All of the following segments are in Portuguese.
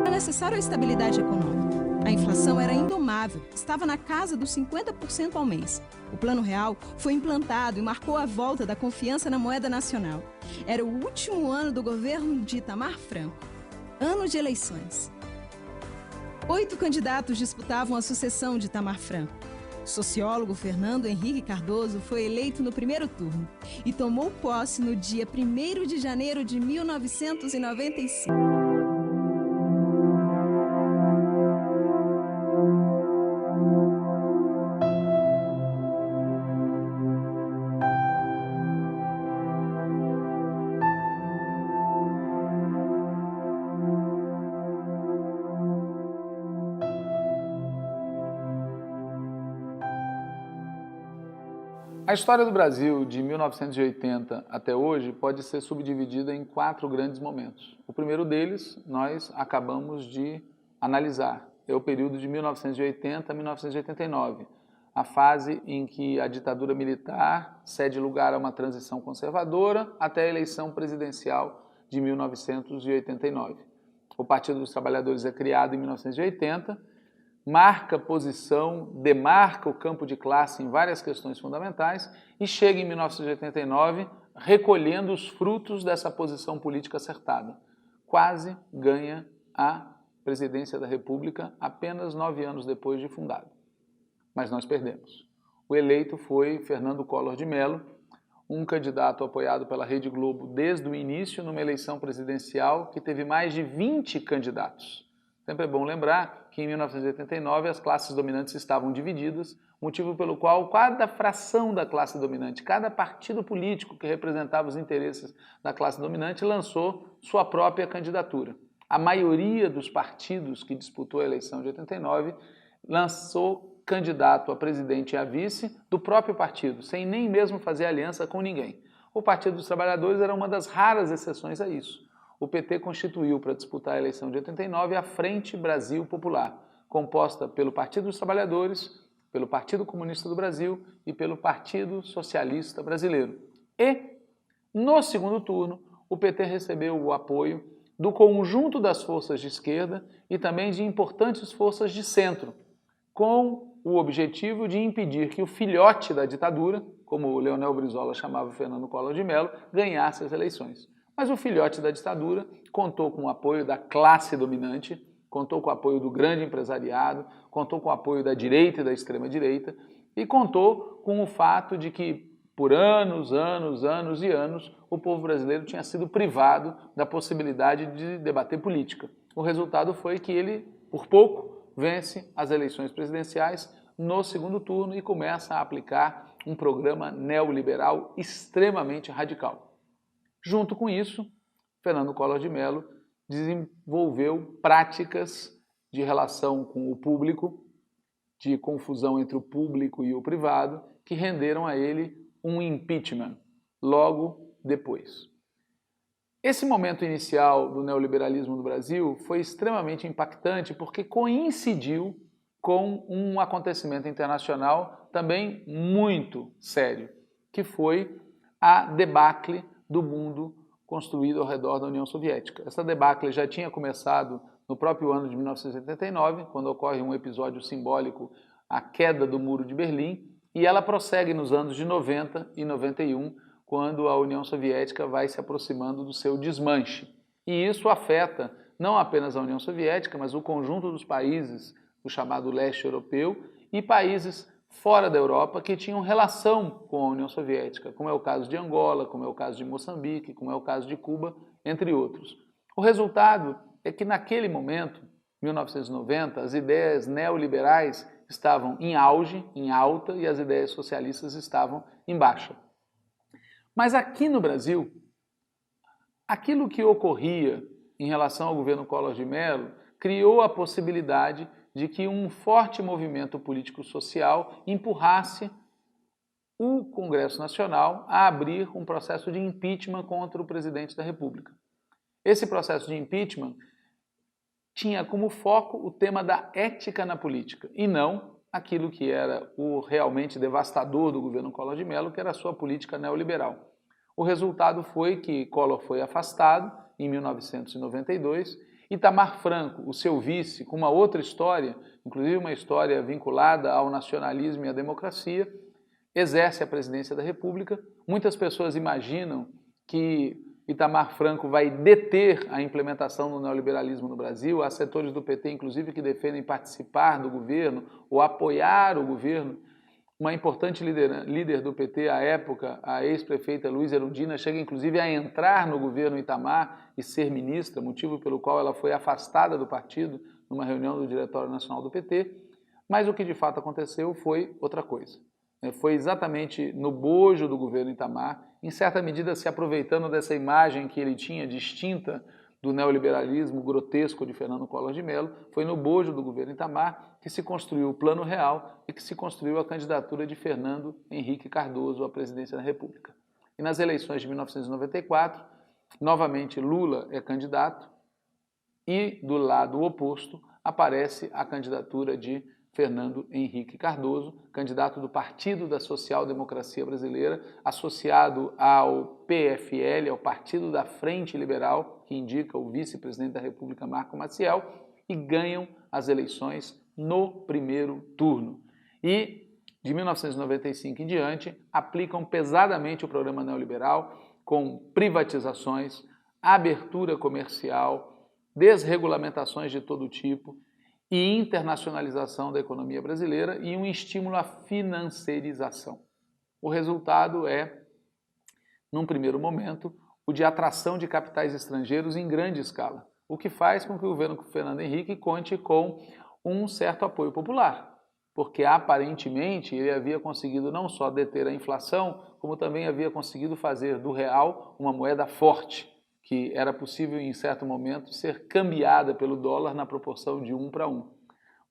Era necessária a estabilidade econômica. A inflação era indomável, estava na casa dos 50% ao mês. O Plano Real foi implantado e marcou a volta da confiança na moeda nacional. Era o último ano do governo de Itamar Franco. Ano de eleições. 8 candidatos disputavam a sucessão de Itamar Franco. O sociólogo Fernando Henrique Cardoso foi eleito no primeiro turno e tomou posse no dia 1º de janeiro de 1995. A história do Brasil de 1980 até hoje pode ser subdividida em 4 grandes momentos. O primeiro deles nós acabamos de analisar, é o período de 1980 a 1989, a fase em que a ditadura militar cede lugar a uma transição conservadora até a eleição presidencial de 1989. O Partido dos Trabalhadores é criado em 1980, marca posição, demarca o campo de classe em várias questões fundamentais e chega em 1989 recolhendo os frutos dessa posição política acertada. Quase ganha a presidência da República apenas 9 anos depois de fundado. Mas nós perdemos. O eleito foi Fernando Collor de Mello, um candidato apoiado pela Rede Globo desde o início, numa eleição presidencial que teve mais de 20 candidatos. Sempre é bom lembrar que em 1989 as classes dominantes estavam divididas, motivo pelo qual cada fração da classe dominante, cada partido político que representava os interesses da classe dominante lançou sua própria candidatura. A maioria dos partidos que disputou a eleição de 89 lançou candidato a presidente e a vice do próprio partido, sem nem mesmo fazer aliança com ninguém. O Partido dos Trabalhadores era uma das raras exceções a isso. O PT constituiu para disputar a eleição de 89 a Frente Brasil Popular, composta pelo Partido dos Trabalhadores, pelo Partido Comunista do Brasil e pelo Partido Socialista Brasileiro. E, no segundo turno, o PT recebeu o apoio do conjunto das forças de esquerda e também de importantes forças de centro, com o objetivo de impedir que o filhote da ditadura, como o Leonel Brizola chamava Fernando Collor de Mello, ganhasse as eleições. Mas o filhote da ditadura contou com o apoio da classe dominante, contou com o apoio do grande empresariado, contou com o apoio da direita e da extrema-direita e contou com o fato de que por anos e anos o povo brasileiro tinha sido privado da possibilidade de debater política. O resultado foi que ele, por pouco, vence as eleições presidenciais no segundo turno e começa a aplicar um programa neoliberal extremamente radical. Junto com isso, Fernando Collor de Mello desenvolveu práticas de relação com o público, de confusão entre o público e o privado, que renderam a ele um impeachment logo depois. Esse momento inicial do neoliberalismo no Brasil foi extremamente impactante porque coincidiu com um acontecimento internacional também muito sério, que foi a debacle do mundo construído ao redor da União Soviética. Essa debacle já tinha começado no próprio ano de 1989, quando ocorre um episódio simbólico, a queda do Muro de Berlim, e ela prossegue nos anos de 90 e 91, quando a União Soviética vai se aproximando do seu desmanche. E isso afeta não apenas a União Soviética, mas o conjunto dos países do chamado leste europeu e países fora da Europa que tinham relação com a União Soviética, como é o caso de Angola, como é o caso de Moçambique, como é o caso de Cuba, entre outros. O resultado é que naquele momento, 1990, as ideias neoliberais estavam em auge, em alta, e as ideias socialistas estavam em baixa. Mas aqui no Brasil, aquilo que ocorria em relação ao governo Collor de Mello criou a possibilidade de que um forte movimento político-social empurrasse o Congresso Nacional a abrir um processo de impeachment contra o presidente da República. Esse processo de impeachment tinha como foco o tema da ética na política e não aquilo que era o realmente devastador do governo Collor de Mello, que era a sua política neoliberal. O resultado foi que Collor foi afastado em 1992, Itamar Franco, o seu vice, com uma outra história, inclusive uma história vinculada ao nacionalismo e à democracia, exerce a presidência da República. Muitas pessoas imaginam que Itamar Franco vai deter a implementação do neoliberalismo no Brasil. Há setores do PT, inclusive, que defendem participar do governo ou apoiar o governo. Uma importante líder do PT à época, a ex-prefeita Luísa Erundina, chega inclusive a entrar no governo Itamar e ser ministra, motivo pelo qual ela foi afastada do partido numa reunião do Diretório Nacional do PT. Mas o que de fato aconteceu foi outra coisa. Foi exatamente no bojo do governo Itamar, em certa medida se aproveitando dessa imagem que ele tinha distinta do neoliberalismo grotesco de Fernando Collor de Mello, foi no bojo do governo Itamar que se construiu o Plano Real e que se construiu a candidatura de Fernando Henrique Cardoso à presidência da República. E nas eleições de 1994, novamente Lula é candidato e do lado oposto aparece a candidatura de Fernando Henrique Cardoso, candidato do Partido da Social Democracia Brasileira, associado ao PFL, ao Partido da Frente Liberal, que indica o vice-presidente da República, Marco Maciel, e ganham as eleições no primeiro turno. E, de 1995 em diante, aplicam pesadamente o programa neoliberal, com privatizações, abertura comercial, desregulamentações de todo tipo, e internacionalização da economia brasileira e um estímulo à financiarização. O resultado é, num primeiro momento, o de atração de capitais estrangeiros em grande escala, o que faz com que o governo Fernando Henrique conte com um certo apoio popular, porque aparentemente ele havia conseguido não só deter a inflação, como também havia conseguido fazer do real uma moeda forte, que era possível, em certo momento, ser cambiada pelo dólar na proporção de 1:1.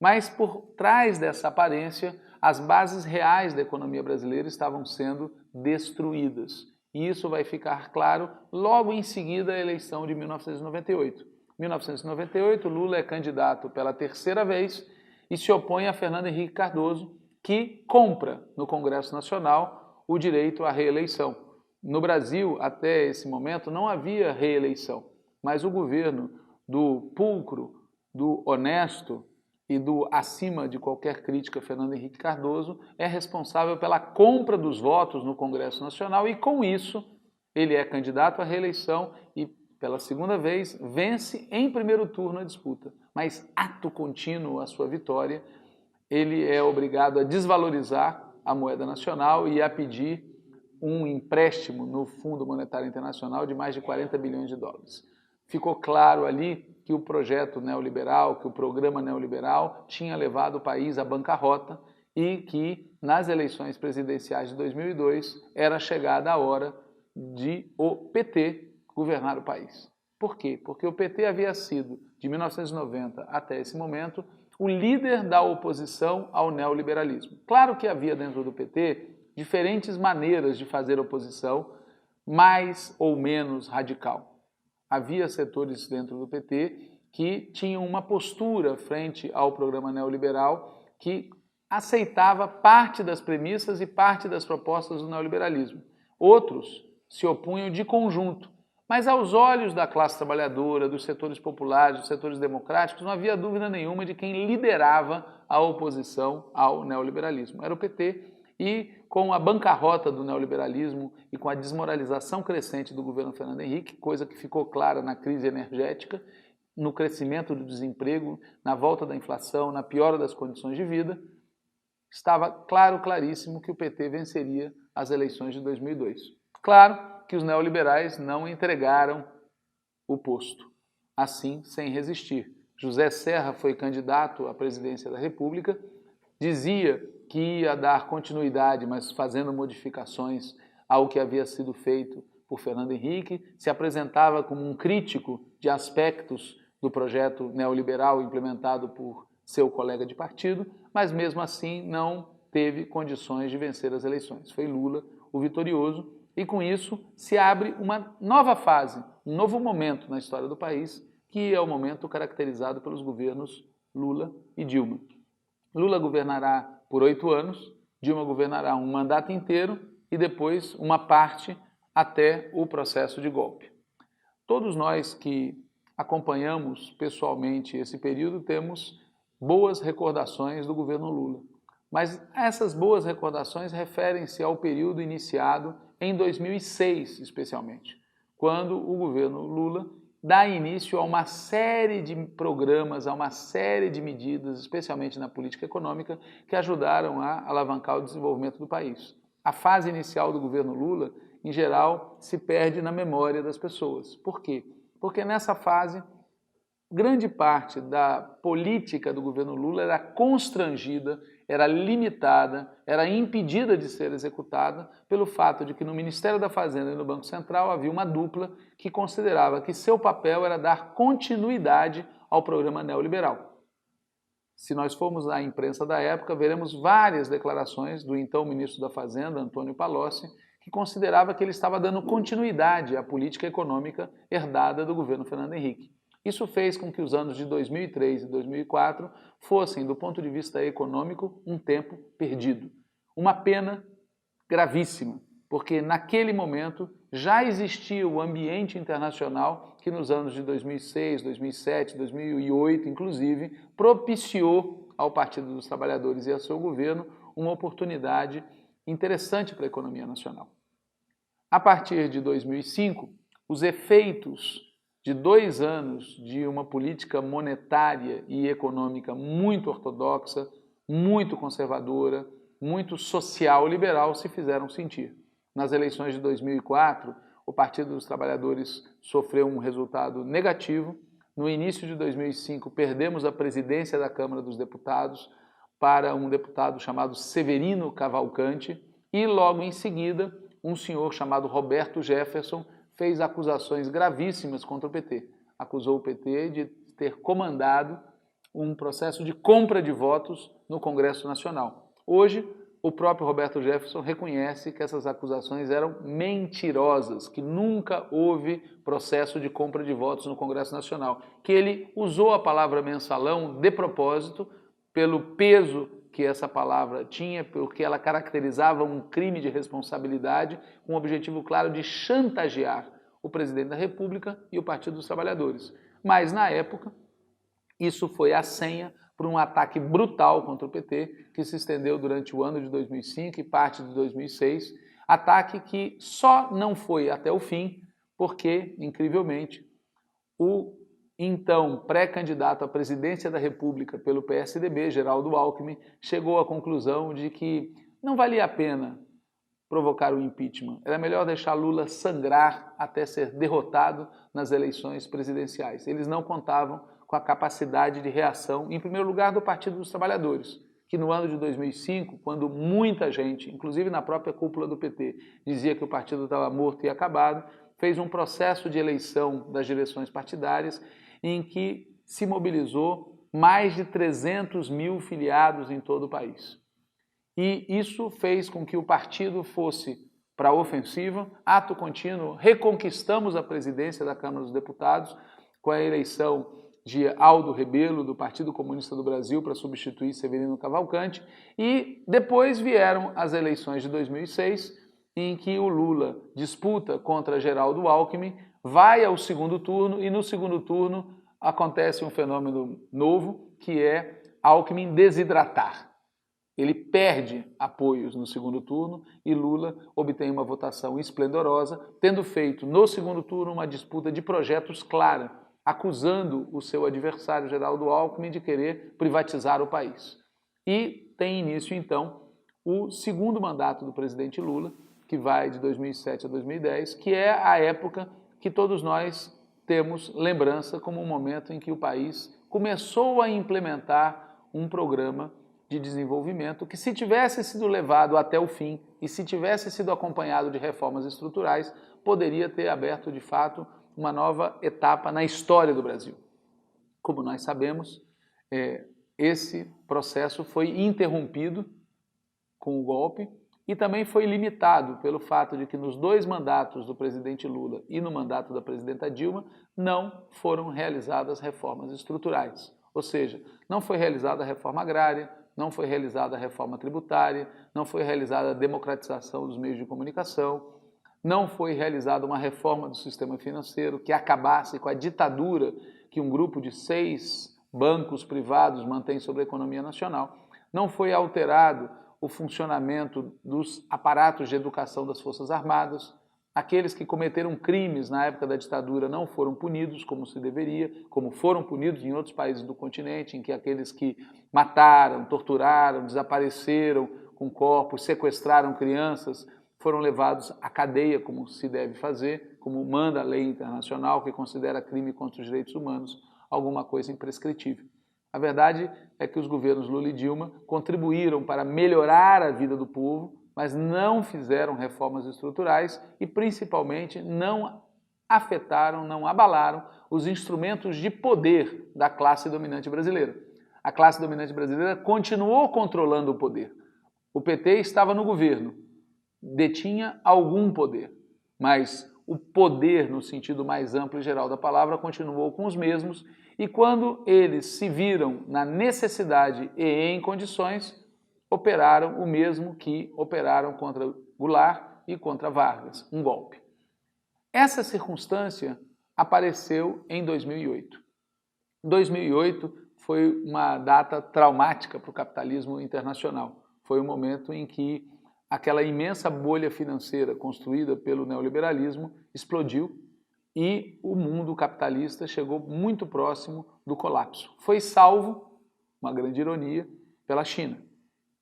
Mas, por trás dessa aparência, as bases reais da economia brasileira estavam sendo destruídas. E isso vai ficar claro logo em seguida à eleição de 1998. Em 1998, Lula é candidato pela terceira vez e se opõe a Fernando Henrique Cardoso, que compra no Congresso Nacional o direito à reeleição. No Brasil, até esse momento, não havia reeleição, mas o governo do pulcro, do honesto e do acima de qualquer crítica Fernando Henrique Cardoso é responsável pela compra dos votos no Congresso Nacional e, com isso, ele é candidato à reeleição e, pela segunda vez, vence em primeiro turno a disputa. Mas, ato contínuo à sua vitória, ele é obrigado a desvalorizar a moeda nacional e a pedir um empréstimo no Fundo Monetário Internacional de mais de 40 bilhões de dólares. Ficou claro ali que o projeto neoliberal, que o programa neoliberal tinha levado o país à bancarrota e que nas eleições presidenciais de 2002 era chegada a hora de o PT governar o país. Por quê? Porque o PT havia sido, de 1990 até esse momento, o líder da oposição ao neoliberalismo. Claro que havia dentro do PT diferentes maneiras de fazer oposição, mais ou menos radical. Havia setores dentro do PT que tinham uma postura frente ao programa neoliberal que aceitava parte das premissas e parte das propostas do neoliberalismo. Outros se opunham de conjunto, mas aos olhos da classe trabalhadora, dos setores populares, dos setores democráticos, não havia dúvida nenhuma de quem liderava a oposição ao neoliberalismo. Era o PT. E com a bancarrota do neoliberalismo e com a desmoralização crescente do governo Fernando Henrique, coisa que ficou clara na crise energética, no crescimento do desemprego, na volta da inflação, na piora das condições de vida, estava claríssimo que o PT venceria as eleições de 2002. Claro que os neoliberais não entregaram o posto, assim sem resistir. José Serra foi candidato à presidência da República, dizia que ia dar continuidade, mas fazendo modificações ao que havia sido feito por Fernando Henrique, se apresentava como um crítico de aspectos do projeto neoliberal implementado por seu colega de partido, mas mesmo assim não teve condições de vencer as eleições. Foi Lula o vitorioso e com isso se abre uma nova fase, um novo momento na história do país, que é o momento caracterizado pelos governos Lula e Dilma. Lula governará por 8 anos, Dilma governará um mandato inteiro e depois uma parte até o processo de golpe. Todos nós que acompanhamos pessoalmente esse período temos boas recordações do governo Lula. Mas essas boas recordações referem-se ao período iniciado em 2006, especialmente, quando o governo Lula dá início a uma série de programas, a uma série de medidas, especialmente na política econômica, que ajudaram a alavancar o desenvolvimento do país. A fase inicial do governo Lula, em geral, se perde na memória das pessoas. Por quê? Porque nessa fase, grande parte da política do governo Lula era constrangida, era limitada, era impedida de ser executada pelo fato de que no Ministério da Fazenda e no Banco Central havia uma dupla que considerava que seu papel era dar continuidade ao programa neoliberal. Se nós formos à imprensa da época, veremos várias declarações do então ministro da Fazenda, Antônio Palocci, que considerava que ele estava dando continuidade à política econômica herdada do governo Fernando Henrique. Isso fez com que os anos de 2003 e 2004 fossem, do ponto de vista econômico, um tempo perdido. Uma pena gravíssima, porque naquele momento já existia o ambiente internacional que nos anos de 2006, 2007, 2008, inclusive, propiciou ao Partido dos Trabalhadores e ao seu governo uma oportunidade interessante para a economia nacional. A partir de 2005, os efeitos de 2 anos de uma política monetária e econômica muito ortodoxa, muito conservadora, muito social-liberal se fizeram sentir. Nas eleições de 2004, o Partido dos Trabalhadores sofreu um resultado negativo. No início de 2005, perdemos a presidência da Câmara dos Deputados para um deputado chamado Severino Cavalcante e logo em seguida, um senhor chamado Roberto Jefferson fez acusações gravíssimas contra o PT. Acusou o PT de ter comandado um processo de compra de votos no Congresso Nacional. Hoje, o próprio Roberto Jefferson reconhece que essas acusações eram mentirosas, que nunca houve processo de compra de votos no Congresso Nacional, que ele usou a palavra mensalão de propósito, pelo peso que essa palavra tinha, porque ela caracterizava um crime de responsabilidade, com o objetivo claro de chantagear o presidente da República e o Partido dos Trabalhadores. Mas, na época, isso foi a senha para um ataque brutal contra o PT, que se estendeu durante o ano de 2005 e parte de 2006, ataque que só não foi até o fim, porque, incrivelmente, o então pré-candidato à presidência da República pelo PSDB, Geraldo Alckmin, chegou à conclusão de que não valia a pena provocar o impeachment. Era melhor deixar Lula sangrar até ser derrotado nas eleições presidenciais. Eles não contavam com a capacidade de reação, em primeiro lugar, do Partido dos Trabalhadores, que no ano de 2005, quando muita gente, inclusive na própria cúpula do PT, dizia que o partido estava morto e acabado, fez um processo de eleição das direções partidárias em que se mobilizou mais de 300 mil filiados em todo o país. E isso fez com que o partido fosse para a ofensiva, ato contínuo, reconquistamos a presidência da Câmara dos Deputados com a eleição de Aldo Rebelo, do Partido Comunista do Brasil, para substituir Severino Cavalcante, e depois vieram as eleições de 2006, em que o Lula disputa contra Geraldo Alckmin, vai ao segundo turno e no segundo turno acontece um fenômeno novo, que é Alckmin desidratar. Ele perde apoios no segundo turno e Lula obtém uma votação esplendorosa, tendo feito no segundo turno uma disputa de projetos clara, acusando o seu adversário Geraldo Alckmin de querer privatizar o país. E tem início então o segundo mandato do presidente Lula, que vai de 2007 a 2010, que é a época que todos nós temos lembrança como um momento em que o país começou a implementar um programa de desenvolvimento que, se tivesse sido levado até o fim e se tivesse sido acompanhado de reformas estruturais, poderia ter aberto, de fato, uma nova etapa na história do Brasil. Como nós sabemos, esse processo foi interrompido com o golpe e também foi limitado pelo fato de que nos 2 mandatos do presidente Lula e no mandato da presidenta Dilma não foram realizadas reformas estruturais. Ou seja, não foi realizada a reforma agrária, não foi realizada a reforma tributária, não foi realizada a democratização dos meios de comunicação, não foi realizada uma reforma do sistema financeiro que acabasse com a ditadura que um grupo de 6 bancos privados mantém sobre a economia nacional. Não foi alterado o funcionamento dos aparatos de educação das Forças Armadas. Aqueles que cometeram crimes na época da ditadura não foram punidos como se deveria, como foram punidos em outros países do continente, em que aqueles que mataram, torturaram, desapareceram com corpos, sequestraram crianças, foram levados à cadeia, como se deve fazer, como manda a lei internacional, que considera crime contra os direitos humanos alguma coisa imprescritível. A verdade é que os governos Lula e Dilma contribuíram para melhorar a vida do povo, mas não fizeram reformas estruturais e, principalmente, não afetaram, não abalaram os instrumentos de poder da classe dominante brasileira. A classe dominante brasileira continuou controlando o poder. O PT estava no governo, detinha algum poder, mas o poder, no sentido mais amplo e geral da palavra, continuou com os mesmos, e quando eles se viram na necessidade e em condições, operaram o mesmo que operaram contra Goulart e contra Vargas, um golpe. Essa circunstância apareceu em 2008. 2008 foi uma data traumática para o capitalismo internacional. Foi o momento em que aquela imensa bolha financeira construída pelo neoliberalismo explodiu e o mundo capitalista chegou muito próximo do colapso. Foi salvo, uma grande ironia, pela China,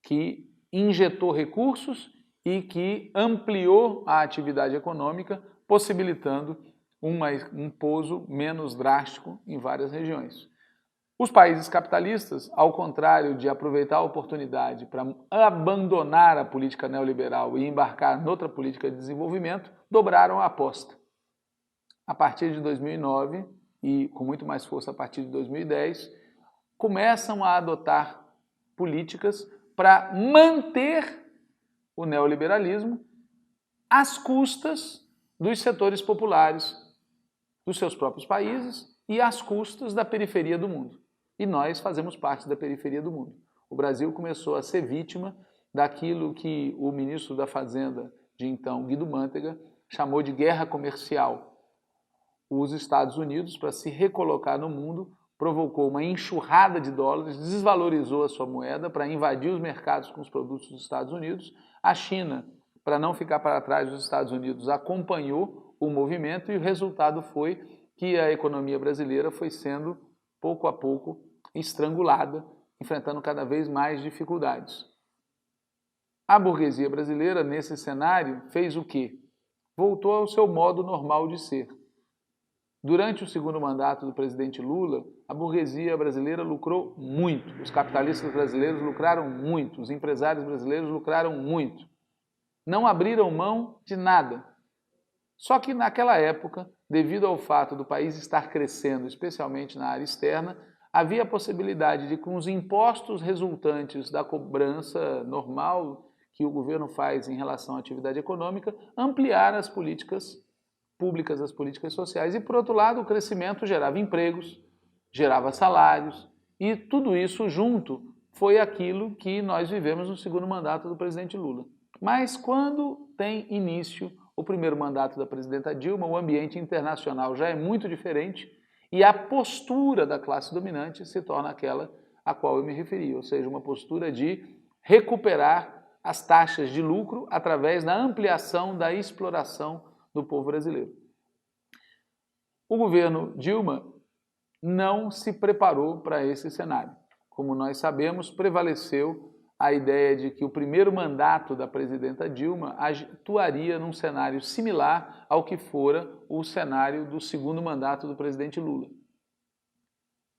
que injetou recursos e que ampliou a atividade econômica, possibilitando um pouso menos drástico em várias regiões. Os países capitalistas, ao contrário de aproveitar a oportunidade para abandonar a política neoliberal e embarcar noutra política de desenvolvimento, dobraram a aposta. A partir de 2009 e com muito mais força a partir de 2010, começam a adotar políticas para manter o neoliberalismo às custas dos setores populares dos seus próprios países e às custas da periferia do mundo. E nós fazemos parte da periferia do mundo. O Brasil começou a ser vítima daquilo que o ministro da Fazenda de então, Guido Mantega, chamou de guerra comercial. Os Estados Unidos, para se recolocar no mundo, provocou uma enxurrada de dólares, desvalorizou a sua moeda para invadir os mercados com os produtos dos Estados Unidos. A China, para não ficar para trás dos Estados Unidos, acompanhou o movimento e o resultado foi que a economia brasileira foi sendo, pouco a pouco, estrangulada, enfrentando cada vez mais dificuldades. A burguesia brasileira, nesse cenário, fez o quê? Voltou ao seu modo normal de ser. Durante o segundo mandato do presidente Lula, a burguesia brasileira lucrou muito, os capitalistas brasileiros lucraram muito, os empresários brasileiros lucraram muito. Não abriram mão de nada. Só que naquela época, devido ao fato do país estar crescendo, especialmente na área externa, havia a possibilidade de, com os impostos resultantes da cobrança normal que o governo faz em relação à atividade econômica, ampliar as políticas públicas, as políticas sociais. E, por outro lado, o crescimento gerava empregos, gerava salários, e tudo isso junto foi aquilo que nós vivemos no segundo mandato do presidente Lula. Mas quando tem início o primeiro mandato da presidenta Dilma, o ambiente internacional já é muito diferente e a postura da classe dominante se torna aquela a qual eu me referi, ou seja, uma postura de recuperar as taxas de lucro através da ampliação da exploração do povo brasileiro. O governo Dilma não se preparou para esse cenário. Como nós sabemos, prevaleceu a ideia de que o primeiro mandato da presidenta Dilma atuaria num cenário similar ao que fora o cenário do segundo mandato do presidente Lula.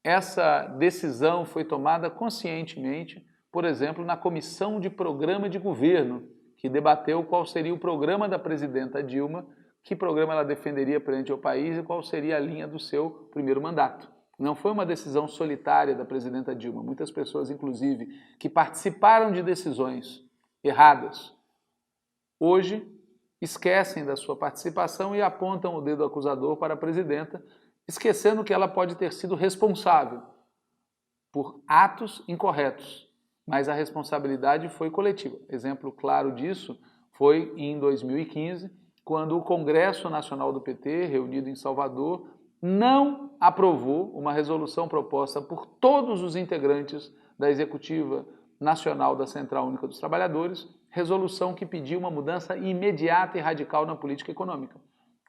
Essa decisão foi tomada conscientemente, por exemplo, na Comissão de Programa de Governo, que debateu qual seria o programa da presidenta Dilma, que programa ela defenderia perante o país e qual seria a linha do seu primeiro mandato. Não foi uma decisão solitária da presidenta Dilma. Muitas pessoas, inclusive, que participaram de decisões erradas hoje esquecem da sua participação e apontam o dedo acusador para a presidenta, esquecendo que ela pode ter sido responsável por atos incorretos, mas a responsabilidade foi coletiva. Exemplo claro disso foi em 2015, quando o Congresso Nacional do PT, reunido em Salvador, não aprovou uma resolução proposta por todos os integrantes da Executiva Nacional da Central Única dos Trabalhadores, resolução que pediu uma mudança imediata e radical na política econômica.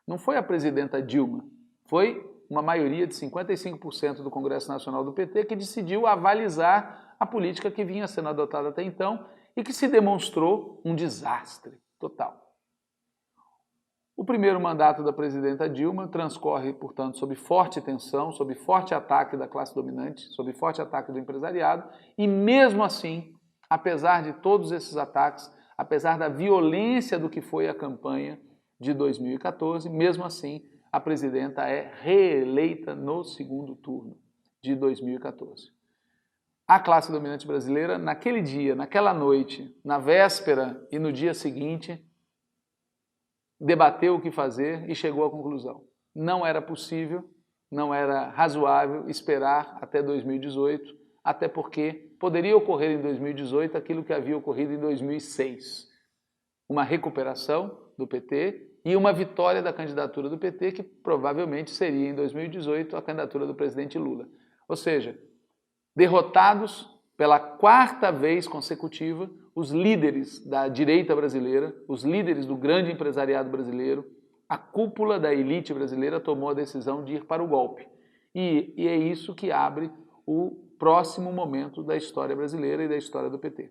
Não foi a presidenta Dilma, foi uma maioria de 55% do Congresso Nacional do PT que decidiu avalizar a política que vinha sendo adotada até então e que se demonstrou um desastre total. O primeiro mandato da presidenta Dilma transcorre, portanto, sob forte tensão, sob forte ataque da classe dominante, sob forte ataque do empresariado, e mesmo assim, apesar de todos esses ataques, apesar da violência do que foi a campanha de 2014, mesmo assim, a presidenta é reeleita no segundo turno de 2014. A classe dominante brasileira, naquele dia, naquela noite, na véspera e no dia seguinte, debateu o que fazer e chegou à conclusão. Não era possível, não era razoável esperar até 2018, até porque poderia ocorrer em 2018 aquilo que havia ocorrido em 2006. Uma recuperação do PT e uma vitória da candidatura do PT, que provavelmente seria em 2018 a candidatura do presidente Lula. Ou seja, derrotados pela quarta vez consecutiva, os líderes da direita brasileira, os líderes do grande empresariado brasileiro, a cúpula da elite brasileira tomou a decisão de ir para o golpe. E é isso que abre o próximo momento da história brasileira e da história do PT.